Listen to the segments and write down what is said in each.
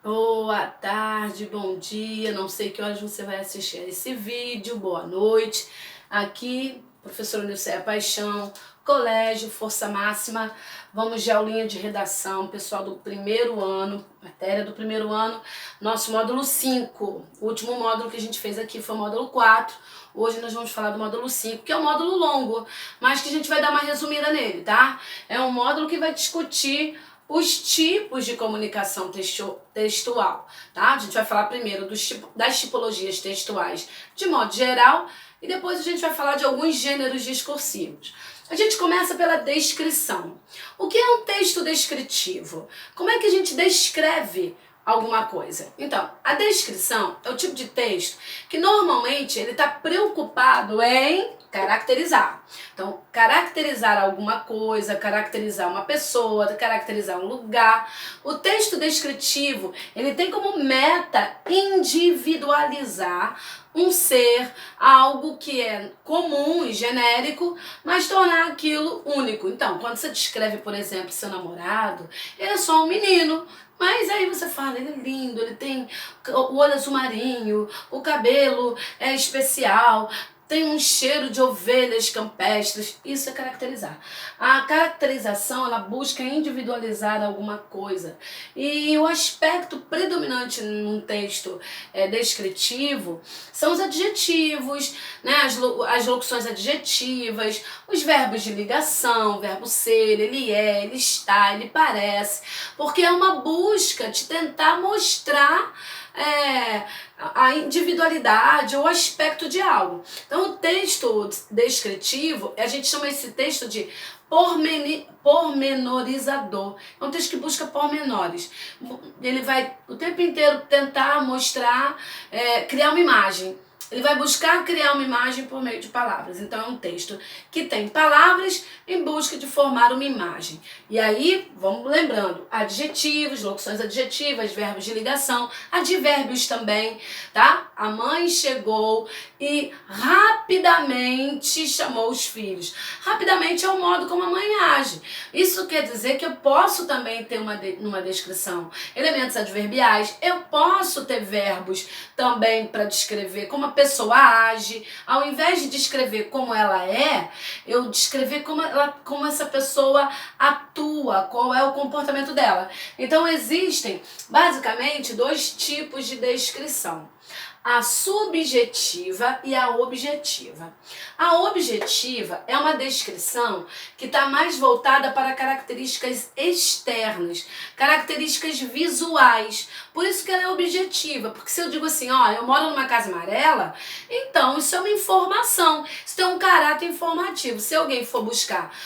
Boa tarde, bom dia, não sei que horas você vai assistir a esse vídeo, boa noite. Aqui, professora Nilceia Paixão, Colégio Força Máxima. Vamos de aulinha de redação, pessoal do primeiro ano, matéria do primeiro ano, nosso módulo 5. O último módulo que a gente fez aqui foi o módulo 4. Hoje nós vamos falar do módulo 5, que é um módulo longo, mas que a gente vai dar uma resumida nele, tá? É um módulo que vai discutir os tipos de comunicação textual, tá? A gente vai falar primeiro das tipologias textuais de modo geral e depois a gente vai falar de alguns gêneros discursivos. A gente começa pela descrição. O que é um texto descritivo? Como é que a gente descreve alguma coisa? Então, a descrição é o tipo de texto que normalmente ele está preocupado em caracterizar. Então, caracterizar alguma coisa, caracterizar uma pessoa, caracterizar um lugar. O texto descritivo, ele tem como meta individualizar um ser, algo que é comum e genérico, mas tornar aquilo único. Então, quando você descreve, por exemplo, seu namorado, ele é só um menino, mas aí você fala, ele é lindo, ele tem o olho azul marinho, o cabelo é especial, tem um cheiro de ovelhas campestres. Isso é caracterizar. A caracterização, ela busca individualizar alguma coisa. E o aspecto predominante num texto descritivo são os adjetivos, né? As locuções adjetivas, os verbos de ligação, verbo ser, ele é, ele está, ele parece. Porque é uma busca de tentar mostrar a individualidade ou aspecto de algo. Então, o texto descritivo, a gente chama esse texto de pormenorizador. É um texto que busca pormenores. Ele vai o tempo inteiro tentar mostrar, criar uma imagem. Ele vai buscar criar uma imagem por meio de palavras. Então é um texto que tem palavras em busca de formar uma imagem. E aí, vamos lembrando, adjetivos, locuções adjetivas, verbos de ligação, advérbios também, tá? A mãe chegou e rapidamente chamou os filhos. Rapidamente é o modo como a mãe age. Isso quer dizer que eu posso também ter numa descrição elementos adverbiais, eu posso ter verbos também para descrever como a pessoa age. Ao invés de descrever como ela é, eu descrever como essa pessoa atua, qual é o comportamento dela. Então existem basicamente dois tipos de descrição: a subjetiva e a objetiva. A objetiva é uma descrição que está mais voltada para características externas, características visuais. Por isso que ela é objetiva, porque se eu digo assim, ó, eu moro numa casa amarela, então isso é uma informação, isso tem um caráter informativo. Se alguém for buscar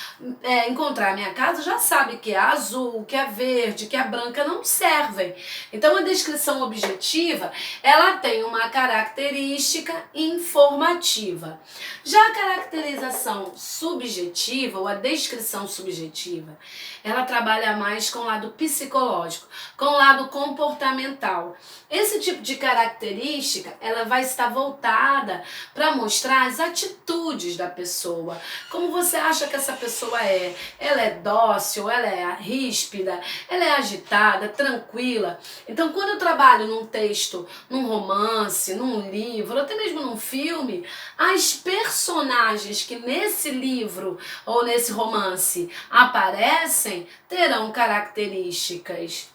encontrar a minha casa, já sabe que é azul, que é verde, que é branca, não servem. Então a descrição objetiva, ela tem uma característica informativa. Já a caracterização subjetiva, ou a descrição subjetiva, ela trabalha mais com o lado psicológico, com o lado comportamental. Esse tipo de característica, ela vai estar voltada para mostrar as atitudes da pessoa. Como você acha que essa pessoa é? Ela é dócil, ela é ríspida, ela é agitada, tranquila. Então, quando eu trabalho num texto, num romance, num livro, ou até mesmo num filme, as personagens que nesse livro ou nesse romance aparecem terão características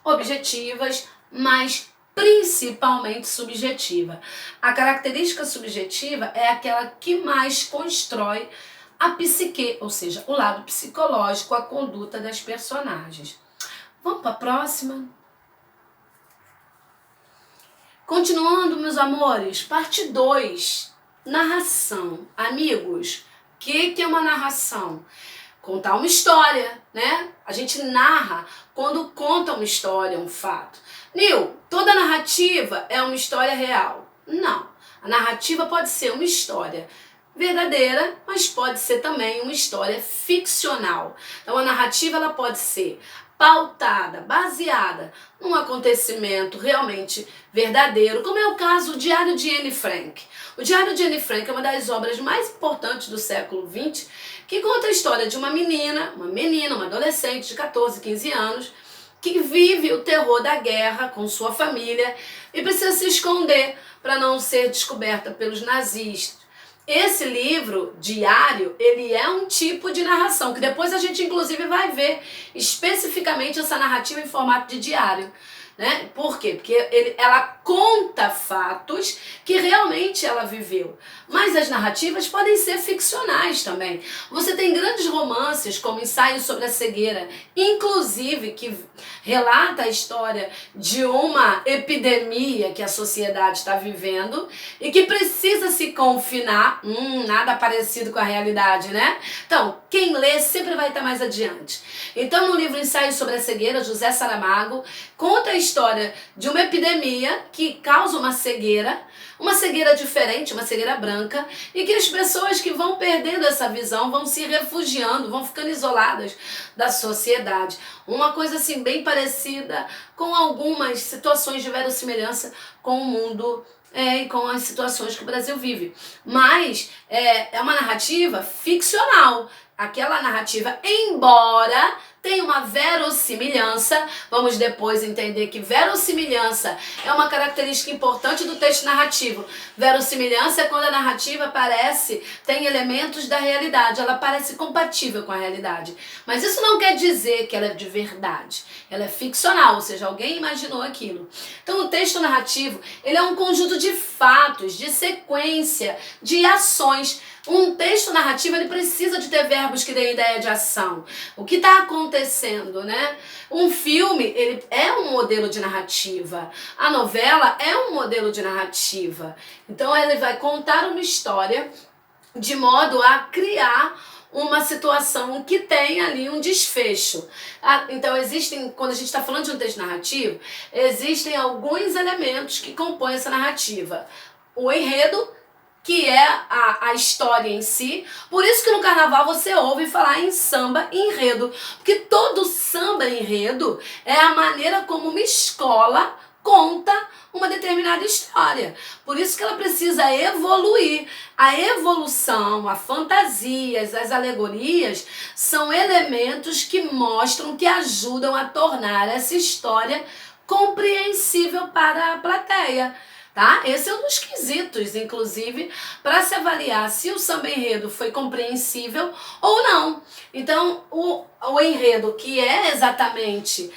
objetivas, mas principalmente subjetiva. A característica subjetiva é aquela que mais constrói a psique, ou seja, o lado psicológico, a conduta das personagens. Vamos para a próxima? Continuando, meus amores, parte 2, narração. Amigos, o que é uma narração? Contar uma história, né? A gente narra quando conta uma história, um fato. Nil, toda narrativa é uma história real? Não. A narrativa pode ser uma história verdadeira, mas pode ser também uma história ficcional. Então a narrativa ela pode ser pautada, baseada num acontecimento realmente verdadeiro, como é o caso do Diário de Anne Frank. O Diário de Anne Frank é uma das obras mais importantes do século XX, que conta a história de uma adolescente de 14, 15 anos, que vive o terror da guerra com sua família e precisa se esconder para não ser descoberta pelos nazistas. Esse livro diário, ele é um tipo de narração, que depois a gente inclusive vai ver especificamente essa narrativa em formato de diário. Né? Por quê? Porque ela conta fatos que realmente ela viveu. Mas as narrativas podem ser ficcionais também. Você tem grandes romances, como Ensaio sobre a Cegueira, inclusive que relata a história de uma epidemia que a sociedade está vivendo e que precisa se confinar. Nada parecido com a realidade, né? Então, quem lê sempre vai estar mais adiante. Então, no livro Ensaio sobre a Cegueira, José Saramago conta a história de uma epidemia que causa uma cegueira diferente, uma cegueira branca, e que as pessoas que vão perdendo essa visão vão se refugiando, vão ficando isoladas da sociedade. Uma coisa assim bem parecida com algumas situações de verossimilhança com o mundo e com as situações que o Brasil vive. Mas é uma narrativa ficcional. Aquela narrativa, embora tenha uma verossimilhança, vamos depois entender que verossimilhança é uma característica importante do texto narrativo. Verossimilhança é quando a narrativa tem elementos da realidade, ela parece compatível com a realidade. Mas isso não quer dizer que ela é de verdade. Ela é ficcional, ou seja, alguém imaginou aquilo. Então o texto narrativo, ele é um conjunto de fatos, de sequência, de ações. Um texto narrativo, ele precisa de ter verbos que deem ideia de ação. O que está acontecendo, né? Um filme, ele é um modelo de narrativa. A novela é um modelo de narrativa. Então, ele vai contar uma história de modo a criar uma situação que tem ali um desfecho. Então, quando a gente está falando de um texto narrativo, existem alguns elementos que compõem essa narrativa. O enredo, que é a história em si. Por isso que no carnaval você ouve falar em samba enredo. Porque todo samba enredo é a maneira como uma escola conta uma determinada história. Por isso que ela precisa evoluir. A evolução, a fantasias, as alegorias são elementos que mostram, que ajudam a tornar essa história compreensível para a plateia. Tá? Esse é um dos quesitos, inclusive, para se avaliar se o samba enredo foi compreensível ou não. Então, o enredo, que é exatamente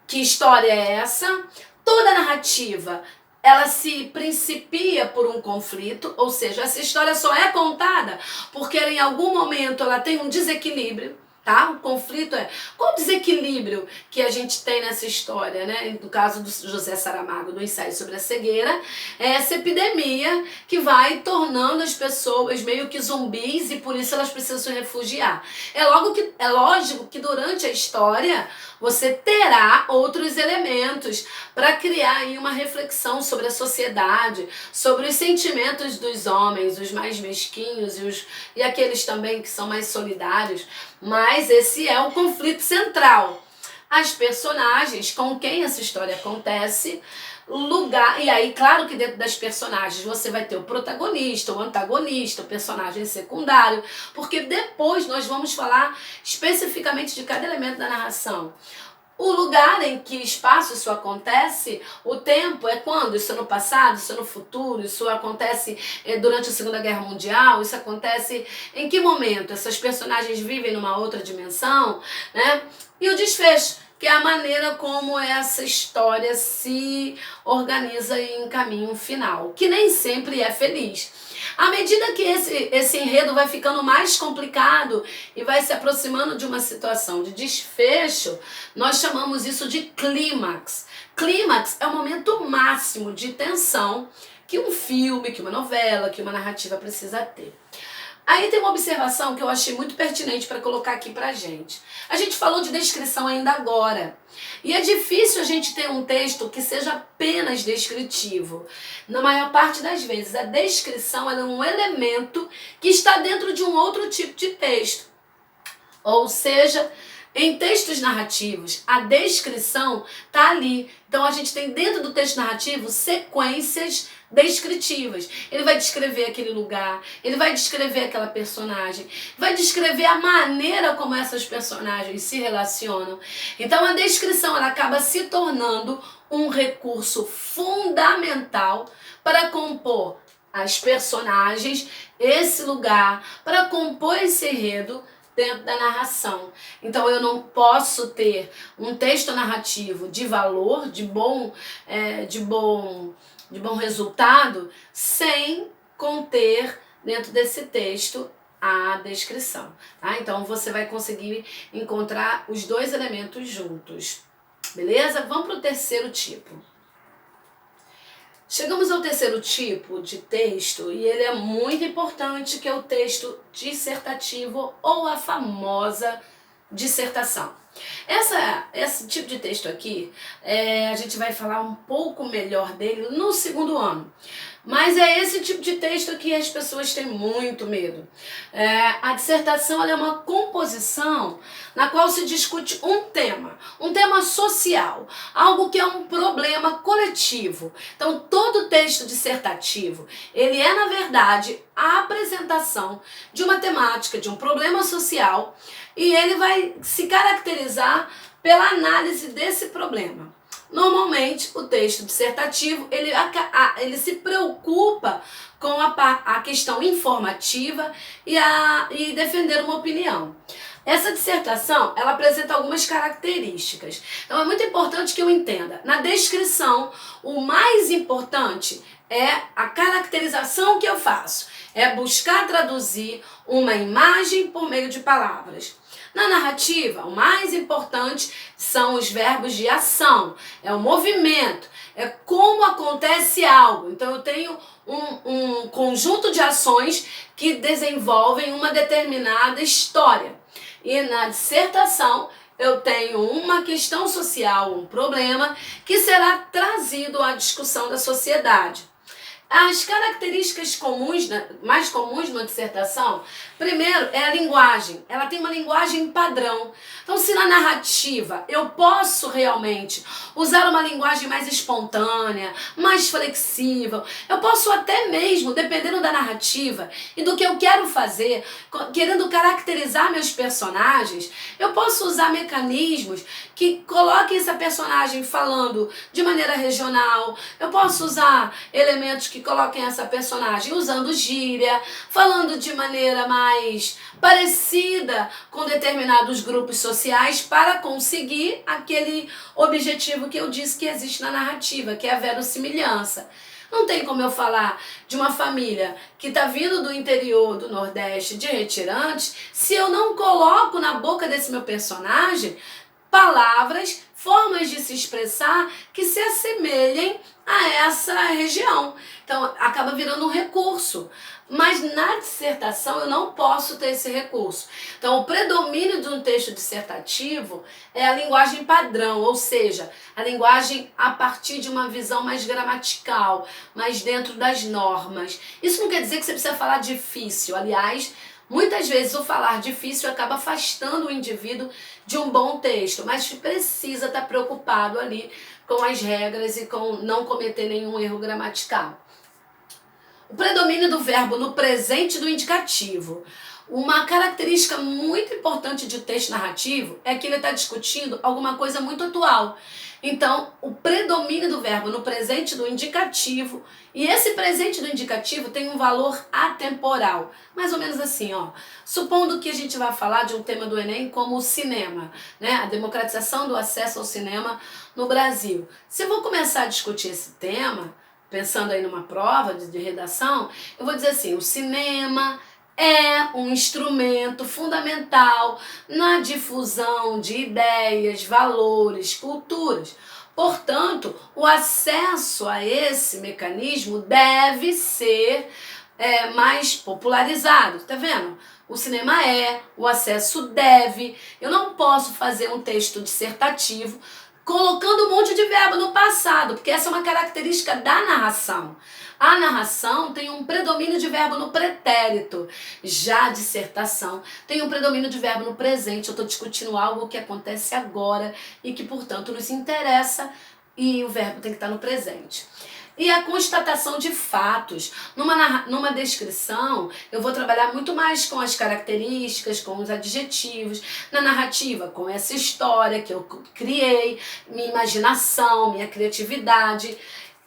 que história é essa, toda narrativa, ela se principia por um conflito, ou seja, essa história só é contada porque em algum momento ela tem um desequilíbrio. Tá? O conflito qual o desequilíbrio que a gente tem nessa história, né? No caso do José Saramago, do Ensaio sobre a Cegueira, é essa epidemia que vai tornando as pessoas meio que zumbis e por isso elas precisam se refugiar. É lógico que durante a história você terá outros elementos para criar aí uma reflexão sobre a sociedade, sobre os sentimentos dos homens, os mais mesquinhos e aqueles também que são mais solidários. Mas esse é o conflito central. As personagens com quem essa história acontece, lugar. E aí, claro que dentro das personagens você vai ter o protagonista, o antagonista, o personagem secundário, porque depois nós vamos falar especificamente de cada elemento da narração. O lugar em que espaço isso acontece, o tempo é quando? Isso é no passado, isso é no futuro, isso acontece durante a Segunda Guerra Mundial, isso acontece em que momento? Essas personagens vivem numa outra dimensão, né? E o desfecho, que é a maneira como essa história se organiza em caminho final, que nem sempre é feliz. À medida que esse enredo vai ficando mais complicado e vai se aproximando de uma situação de desfecho, nós chamamos isso de clímax. Clímax é o momento máximo de tensão que um filme, que uma novela, que uma narrativa precisa ter. Aí tem uma observação que eu achei muito pertinente para colocar aqui pra gente. A gente falou de descrição ainda agora. E é difícil a gente ter um texto que seja apenas descritivo. Na maior parte das vezes, a descrição é um elemento que está dentro de um outro tipo de texto. Ou seja, Em textos narrativos, a descrição está ali. Então a gente tem dentro do texto narrativo sequências descritivas. Ele vai descrever aquele lugar, ele vai descrever aquela personagem, vai descrever a maneira como essas personagens se relacionam. Então a descrição ela acaba se tornando um recurso fundamental para compor as personagens, esse lugar, para compor esse enredo dentro da narração. Então eu não posso ter um texto narrativo de valor, de bom resultado, sem conter dentro desse texto a descrição. Tá? Então você vai conseguir encontrar os dois elementos juntos. Beleza? Vamos para o terceiro tipo. Chegamos ao terceiro tipo de texto e ele é muito importante, que é o texto dissertativo ou a famosa dissertação. Esse tipo de texto aqui, a gente vai falar um pouco melhor dele no segundo ano. Mas é esse tipo de texto que as pessoas têm muito medo. A dissertação ela é uma composição na qual se discute um tema social, algo que é um problema coletivo. Então, todo texto dissertativo, ele é, na verdade, a apresentação de uma temática, de um problema social, e ele vai se caracterizar pela análise desse problema. Normalmente, o texto dissertativo, ele se preocupa com a questão informativa e defender uma opinião. Essa dissertação, ela apresenta algumas características. Então, é muito importante que eu entenda. Na descrição, o mais importante é a caracterização que eu faço. É buscar traduzir uma imagem por meio de palavras. Na narrativa, o mais importante são os verbos de ação, é o movimento, é como acontece algo. Então eu tenho um conjunto de ações que desenvolvem uma determinada história. E na dissertação eu tenho uma questão social, um problema que será trazido à discussão da sociedade. As características mais comuns numa dissertação, primeiro é a linguagem. Ela tem uma linguagem padrão. Então, se na narrativa eu posso realmente usar uma linguagem mais espontânea, mais flexível, eu posso até mesmo, dependendo da narrativa e do que eu quero fazer, querendo caracterizar meus personagens, eu posso usar mecanismos que coloquem essa personagem falando de maneira regional, eu posso usar elementos que coloquem essa personagem usando gíria, falando de maneira mais parecida com determinados grupos sociais para conseguir aquele objetivo que eu disse que existe na narrativa, que é a verossimilhança. Não tem como eu falar de uma família que está vindo do interior do Nordeste de Retirantes se eu não coloco na boca desse meu personagem palavras, formas de se expressar que se assemelhem a essa região. Então, acaba virando um recurso. Mas na dissertação eu não posso ter esse recurso. Então, o predomínio de um texto dissertativo é a linguagem padrão, ou seja, a linguagem a partir de uma visão mais gramatical, mais dentro das normas. Isso não quer dizer que você precisa falar difícil. Aliás, muitas vezes o falar difícil acaba afastando o indivíduo de um bom texto, mas precisa estar preocupado ali com as regras e com não cometer nenhum erro gramatical. O predomínio do verbo no presente do indicativo. Uma característica muito importante de texto narrativo é que ele está discutindo alguma coisa muito atual. Então, o predomínio do verbo no presente do indicativo, e esse presente do indicativo tem um valor atemporal. Mais ou menos assim, ó. Supondo que a gente vai falar de um tema do Enem como o cinema, né? A democratização do acesso ao cinema no Brasil. Se eu vou começar a discutir esse tema, pensando aí numa prova de redação, eu vou dizer assim, o cinema é um instrumento fundamental na difusão de ideias, valores, culturas. Portanto, o acesso a esse mecanismo deve ser mais popularizado. Tá vendo? O cinema o acesso deve. Eu não posso fazer um texto dissertativo colocando um monte de verbo no passado. passado, porque essa é uma característica da narração. A narração tem um predomínio de verbo no pretérito. Já a dissertação tem um predomínio de verbo no presente. Eu estou discutindo algo que acontece agora e que, portanto, nos interessa, e o verbo tem que estar no presente. E a constatação de fatos. Numa descrição, eu vou trabalhar muito mais com as características, com os adjetivos. Na narrativa, com essa história que eu criei, minha imaginação, minha criatividade.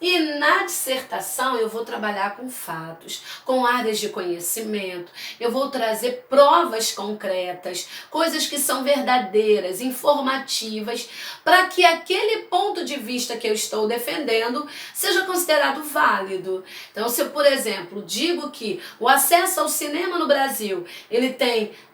E na dissertação eu vou trabalhar com fatos, com áreas de conhecimento, eu vou trazer provas concretas, coisas que são verdadeiras, informativas, para que aquele ponto de vista que eu estou defendendo seja considerado válido. Então, se eu, por exemplo, digo que o acesso ao cinema no Brasil, ele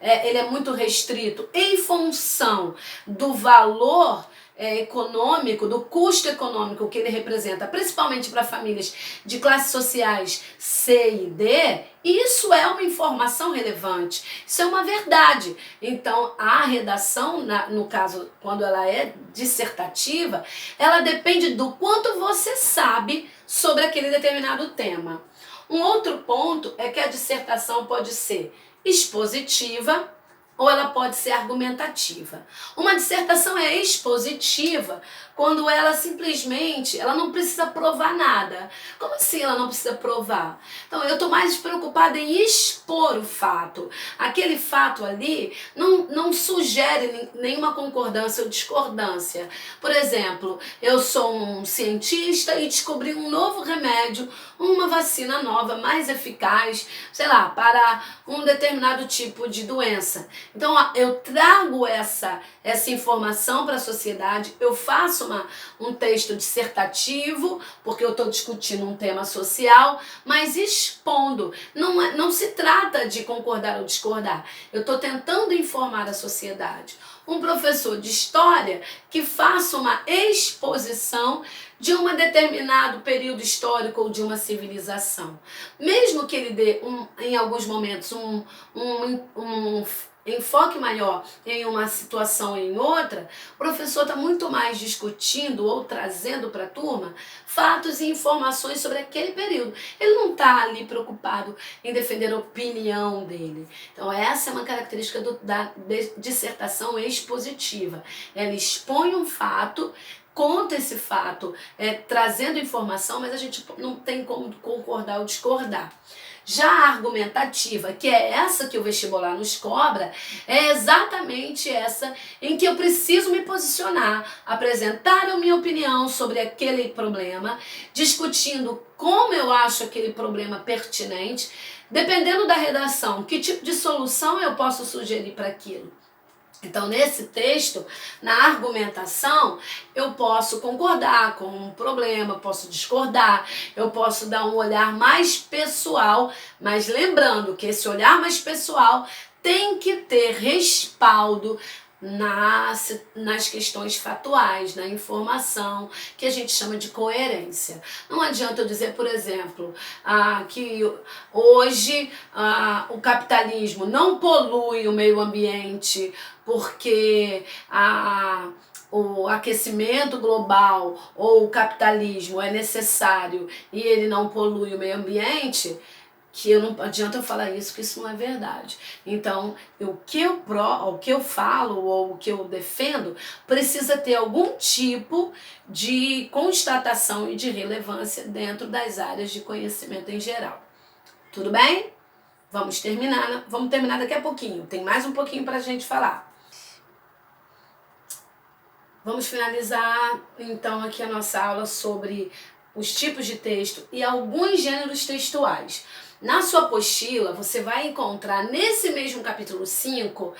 é muito restrito em função do valor econômico, do custo econômico que ele representa, principalmente para famílias de classes sociais C e D, isso é uma informação relevante, isso é uma verdade. Então, a redação, no caso, quando ela é dissertativa, ela depende do quanto você sabe sobre aquele determinado tema. Um outro ponto é que a dissertação pode ser expositiva, ou ela pode ser argumentativa. Uma dissertação é expositiva quando ela simplesmente, ela não precisa provar nada. Como assim ela não precisa provar? Então, eu estou mais preocupada em expor o fato. Aquele fato ali não sugere nenhuma concordância ou discordância. Por exemplo, eu sou um cientista e descobri um novo remédio, uma vacina nova, mais eficaz, sei lá, para um determinado tipo de doença. Então, eu trago essa informação para a sociedade, eu faço um texto dissertativo, porque eu estou discutindo um tema social, mas expondo. Não se trata de concordar ou discordar, eu estou tentando informar a sociedade. Um professor de história que faça uma exposição de um determinado período histórico ou de uma civilização. Mesmo que ele dê, em alguns momentos, um enfoque maior em uma situação ou em outra, o professor está muito mais discutindo ou trazendo para a turma fatos e informações sobre aquele período. Ele não está ali preocupado em defender a opinião dele. Então, essa é uma característica da dissertação expositiva. Ela expõe um fato, conta esse fato, trazendo informação, mas a gente não tem como concordar ou discordar. Já a argumentativa, que é essa que o vestibular nos cobra, é exatamente essa em que eu preciso me posicionar, apresentar a minha opinião sobre aquele problema, discutindo como eu acho aquele problema pertinente, dependendo da redação, que tipo de solução eu posso sugerir para aquilo. Então, nesse texto, na argumentação, eu posso concordar com um problema, posso discordar, eu posso dar um olhar mais pessoal, mas lembrando que esse olhar mais pessoal tem que ter respaldo nas questões fatuais, na informação, que a gente chama de coerência. Não adianta eu dizer, por exemplo, que hoje o capitalismo não polui o meio ambiente porque o aquecimento global ou o capitalismo é necessário e ele não polui o meio ambiente, que não adianta eu falar isso, que isso não é verdade. Então, o que eu falo ou o que eu defendo precisa ter algum tipo de constatação e de relevância dentro das áreas de conhecimento em geral. Tudo bem? Vamos terminar daqui a pouquinho. Tem mais um pouquinho para a gente falar. Vamos finalizar, então, aqui a nossa aula sobre os tipos de texto e alguns gêneros textuais. Na sua apostila, você vai encontrar nesse mesmo capítulo 5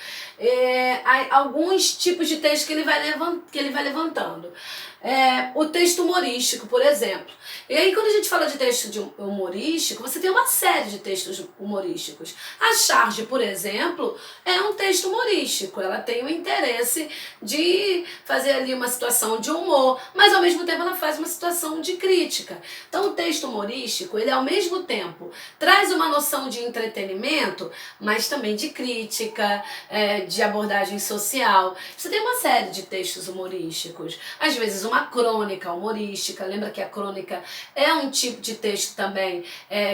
alguns tipos de texto que ele vai levantando. O texto humorístico, por exemplo. E aí, quando a gente fala de texto humorístico, você tem uma série de textos humorísticos. A charge, por exemplo, é um texto humorístico. Ela tem o interesse de fazer ali uma situação de humor, mas ao mesmo tempo ela faz uma situação de crítica. Então, o texto humorístico, ele ao mesmo tempo traz uma noção de entretenimento, mas também de crítica, de abordagem social. Você tem uma série de textos humorísticos, às vezes uma crônica humorística. Lembra que a crônica é um tipo de texto também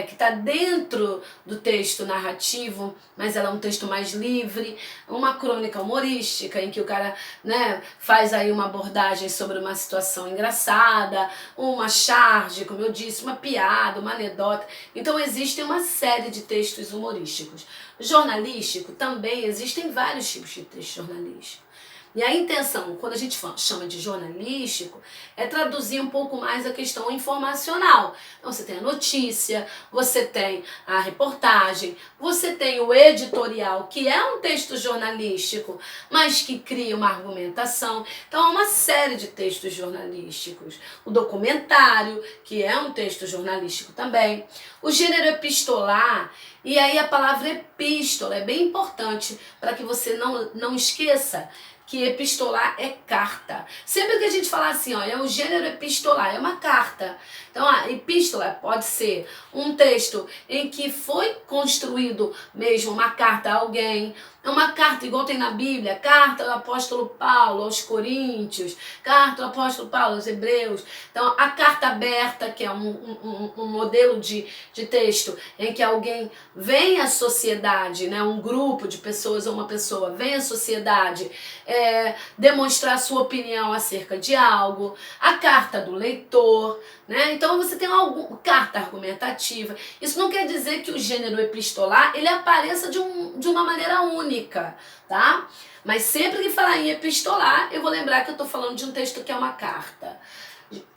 que está dentro do texto narrativo, mas ela é um texto mais livre. Uma crônica humorística em que o cara, né, faz aí uma abordagem sobre uma situação engraçada, uma charge, como eu disse, uma piada, uma anedota. Então existe uma série de textos humorísticos. Jornalístico também, existem vários tipos de texto jornalístico. E a intenção, quando a gente chama de jornalístico, é traduzir um pouco mais a questão informacional. Então você tem a notícia, você tem a reportagem, você tem o editorial, que é um texto jornalístico, mas que cria uma argumentação. Então há uma série de textos jornalísticos. O documentário, que é um texto jornalístico também. O gênero epistolar, e aí a palavra epístola é bem importante para que você não esqueça que epistolar é carta. Sempre que a gente fala assim, ó, é o gênero epistolar, é uma carta. Então a epístola pode ser um texto em que foi construído mesmo uma carta a alguém, uma carta igual tem na Bíblia, carta do apóstolo Paulo aos Coríntios, carta do apóstolo Paulo aos Hebreus. Então a carta aberta, que é um modelo de texto em que alguém vem à sociedade, né, um grupo de pessoas ou uma pessoa vem à sociedade demonstrar sua opinião acerca de algo. A carta do leitor, né? Então você tem carta argumentativa. Isso não quer dizer que o gênero epistolar ele apareça de uma maneira única, tá? Mas sempre que falar em epistolar, eu vou lembrar que eu estou falando de um texto que é uma carta.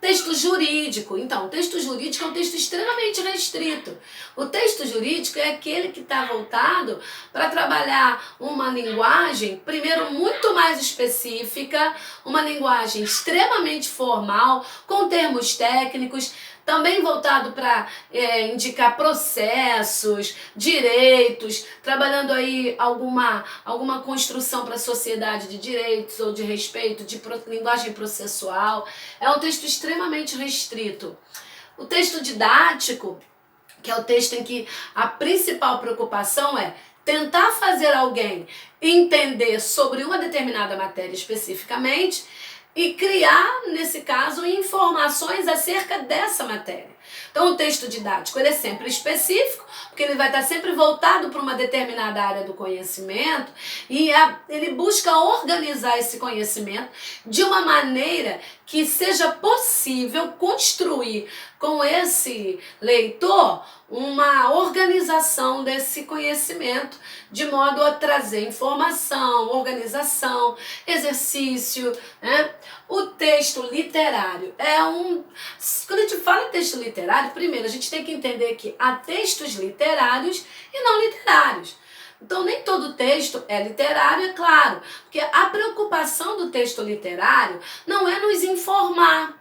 Texto jurídico. Então, o texto jurídico é um texto extremamente restrito. O texto jurídico é aquele que está voltado para trabalhar uma linguagem, primeiro, muito mais específica, uma linguagem extremamente formal, com termos técnicos, também voltado para indicar processos, direitos, trabalhando aí alguma construção para a sociedade de direitos ou de respeito, de linguagem processual. É um texto extremamente restrito. O texto didático, que é o texto em que a principal preocupação é tentar fazer alguém entender sobre uma determinada matéria especificamente e criar, nesse caso, informações acerca dessa matéria. Então o texto didático ele é sempre específico, porque ele vai estar sempre voltado para uma determinada área do conhecimento e ele busca organizar esse conhecimento de uma maneira que seja possível construir com esse leitor uma organização desse conhecimento, de modo a trazer informação, organização, exercício, né? O texto literário quando a gente fala em texto literário, primeiro a gente tem que entender que há textos literários e não literários. Então nem todo texto é literário, é claro, porque a preocupação do texto literário não é nos informar.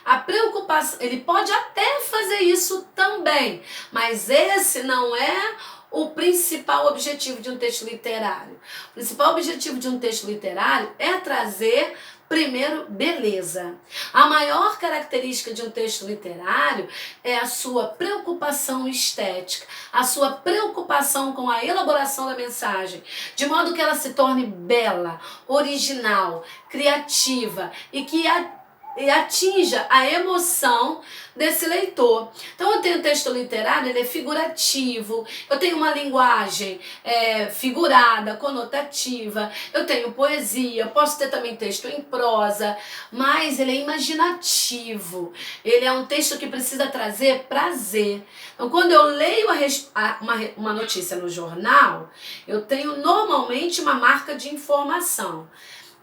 A preocupação, ele pode até fazer isso também, mas esse não é o principal objetivo de um texto literário. O principal objetivo de um texto literário é trazer, primeiro, beleza. A maior característica de um texto literário é a sua preocupação estética, a sua preocupação com a elaboração da mensagem, de modo que ela se torne bela, original, criativa e que atinja a emoção desse leitor. Então eu tenho texto literário, ele é figurativo, eu tenho uma linguagem figurada, conotativa, eu tenho poesia, posso ter também texto em prosa, mas ele é imaginativo, ele é um texto que precisa trazer prazer. Então quando eu leio uma notícia no jornal, eu tenho normalmente uma marca de informação.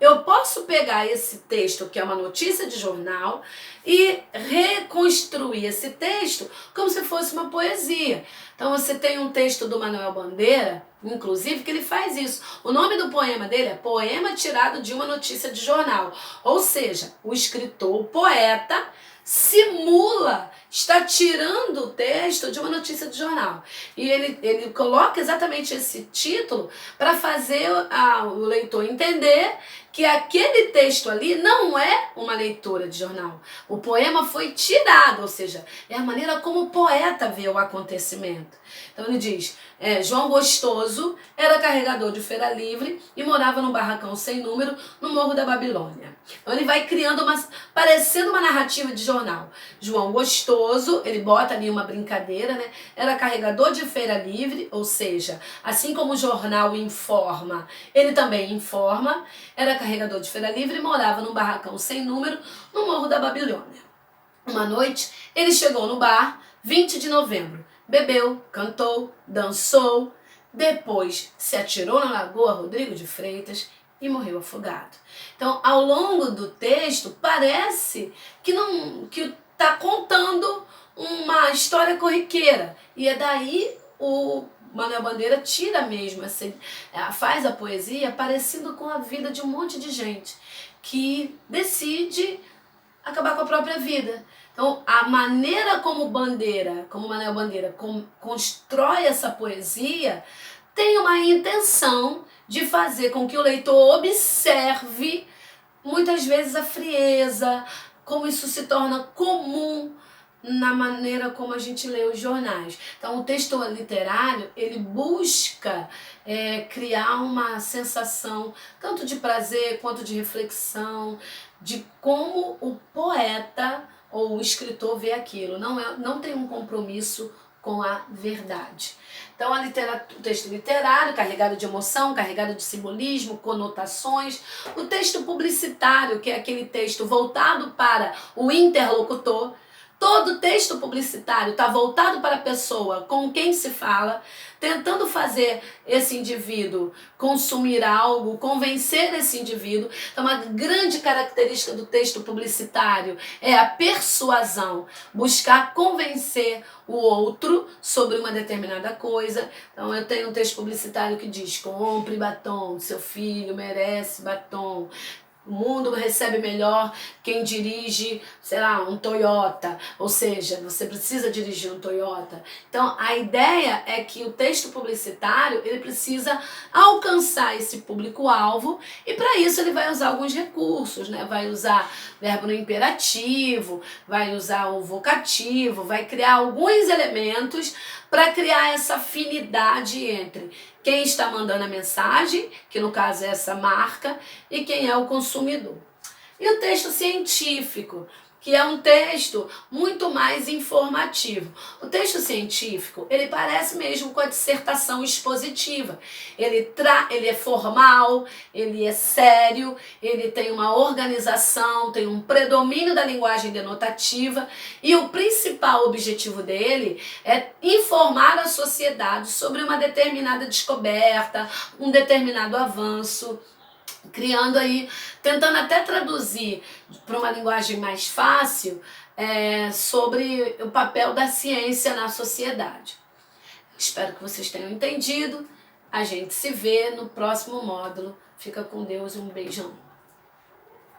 Eu posso pegar esse texto, que é uma notícia de jornal, e reconstruir esse texto como se fosse uma poesia. Então você tem um texto do Manuel Bandeira, inclusive, que ele faz isso. O nome do poema dele é Poema Tirado de uma Notícia de Jornal. Ou seja, o escritor, o poeta, simula, está tirando o texto de uma notícia de jornal. E ele coloca exatamente esse título para fazer o leitor entender que aquele texto ali não é uma leitura de jornal. O poema foi tirado, ou seja, é a maneira como o poeta vê o acontecimento. Então ele diz, João Gostoso era carregador de feira livre e morava num barracão sem número no Morro da Babilônia. Então ele vai criando parecendo uma narrativa de jornal. João Gostoso, ele bota ali uma brincadeira, né? Era carregador de feira livre, ou seja, assim como o jornal informa, ele também informa. Era carregador de feira livre e morava num barracão sem número no Morro da Babilônia. Uma noite, ele chegou no bar, 20 de novembro. Bebeu, cantou, dançou, depois se atirou na Lagoa Rodrigo de Freitas e morreu afogado. Então, ao longo do texto, parece que está contando uma história corriqueira. E é daí o Manuel Bandeira tira mesmo, faz a poesia parecido com a vida de um monte de gente que decide acabar com a própria vida. Então, a maneira como Manuel Bandeira constrói essa poesia tem uma intenção de fazer com que o leitor observe muitas vezes a frieza, como isso se torna comum na maneira como a gente lê os jornais. Então, o texto literário, ele busca criar uma sensação tanto de prazer quanto de reflexão, de como o poeta ou o escritor vê aquilo. Não tem um compromisso com a verdade. Então, o texto literário, carregado de emoção, carregado de simbolismo, conotações. O texto publicitário, que é aquele texto voltado para o interlocutor. Todo texto publicitário está voltado para a pessoa com quem se fala, tentando fazer esse indivíduo consumir algo, convencer esse indivíduo. Então, uma grande característica do texto publicitário é a persuasão, buscar convencer o outro sobre uma determinada coisa. Então, eu tenho um texto publicitário que diz: compre batom, seu filho merece batom. O mundo recebe melhor quem dirige, sei lá, um Toyota. Ou seja, você precisa dirigir um Toyota. Então, a ideia é que o texto publicitário, ele precisa alcançar esse público-alvo e, para isso, ele vai usar alguns recursos, né? Vai usar verbo no imperativo, vai usar o vocativo, vai criar alguns elementos para criar essa afinidade entre quem está mandando a mensagem, que no caso é essa marca, e quem é o consumidor. E o texto científico, que é um texto muito mais informativo. O texto científico, ele parece mesmo com a dissertação expositiva. Ele é formal, ele é sério, ele tem uma organização, tem um predomínio da linguagem denotativa e o principal objetivo dele é informar a sociedade sobre uma determinada descoberta, um determinado avanço, criando aí, tentando até traduzir para uma linguagem mais fácil sobre o papel da ciência na sociedade. Espero que vocês tenham entendido. A gente se vê no próximo módulo. Fica com Deus, um beijão.